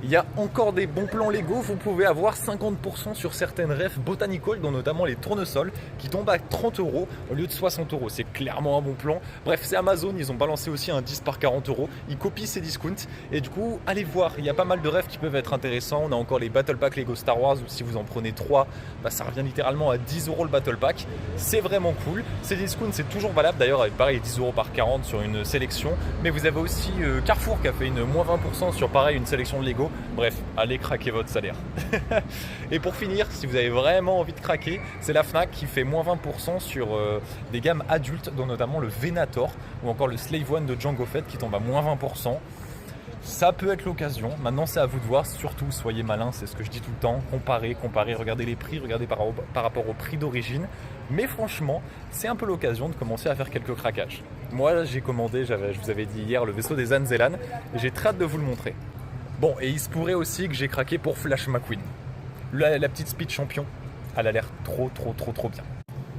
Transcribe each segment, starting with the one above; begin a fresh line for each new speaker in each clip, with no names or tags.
Il y a encore des bons plans Lego, vous pouvez avoir 50% sur certaines refs Botanical, dont notamment les tournesols, qui tombent à 30 € au lieu de 60 €. C'est clairement un bon plan. Bref, c'est Amazon, ils ont balancé aussi un 10 par 40 €. Ils copient ces discounts. Et du coup, allez voir, il y a pas mal de refs qui peuvent être intéressants. On a encore les Battle Pack Lego Star Wars, où si vous en prenez 3, ça revient littéralement à 10 € le Battle Pack. C'est vraiment cool. Ces discounts, c'est toujours valable. D'ailleurs, avec pareil, 10 € par 40 sur une sélection. Mais vous avez aussi Carrefour qui a fait une moins 20% sur pareil, une sélection de Lego. Bref, allez craquer votre salaire. Et pour finir, si vous avez vraiment envie de craquer, c'est la Fnac qui fait moins 20% sur des gammes adultes, dont notamment le Venator ou encore le Slave One de Jango Fett qui tombe à moins 20%. Ça peut être l'occasion. Maintenant, c'est à vous de voir. Surtout, soyez malins, c'est ce que je dis tout le temps. Comparez, regardez les prix, regardez par rapport au prix d'origine. Mais franchement, c'est un peu l'occasion de commencer à faire quelques craquages. Moi, j'ai commandé, je vous avais dit hier, le vaisseau des Anzellan. Et j'ai très hâte de vous le montrer. Bon, et il se pourrait aussi que j'ai craqué pour Flash McQueen. La petite speed champion, elle a l'air trop bien.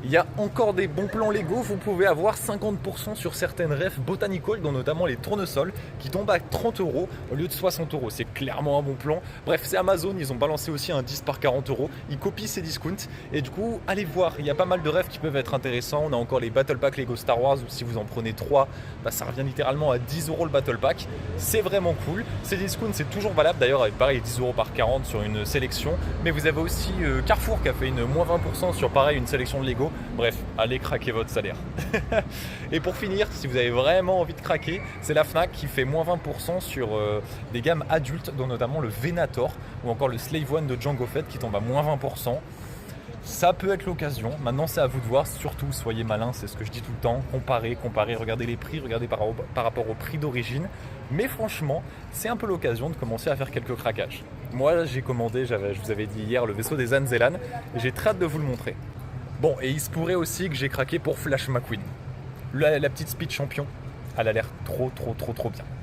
Il y a encore des bons plans Lego, vous pouvez avoir 50% sur certaines refs Botanical, dont notamment les tournesols, qui tombent à 30 € au lieu de 60 €. C'est clairement un bon plan. Bref, c'est Amazon, ils ont balancé aussi un 10 par 40 €. Ils copient ces discounts. Et du coup, allez voir, il y a pas mal de refs qui peuvent être intéressants. On a encore les Battle Pack Lego Star Wars, où si vous en prenez 3, ça revient littéralement à 10 € le Battle Pack. C'est vraiment cool. Ces discounts, c'est toujours valable. D'ailleurs, avec pareil, 10 € par 40 sur une sélection. Mais vous avez aussi Carrefour qui a fait une moins 20% sur pareil, une sélection de Lego. Bref, allez craquer votre salaire. Et pour finir, si vous avez vraiment envie de craquer, c'est la Fnac qui fait moins 20% sur des gammes adultes, dont notamment le Venator ou encore le Slave One de Jango Fett qui tombe à moins 20%. Ça peut être l'occasion. Maintenant, c'est à vous de voir. Surtout, soyez malins, c'est ce que je dis tout le temps. Comparez, regardez les prix, regardez par rapport au prix d'origine. Mais franchement, c'est un peu l'occasion de commencer à faire quelques craquages. Moi, j'ai commandé, je vous avais dit hier, le vaisseau des Anzellan. Et j'ai très hâte de vous le montrer. Bon, et il se pourrait aussi que j'ai craqué pour Flash McQueen. La petite speed champion, elle a l'air trop bien.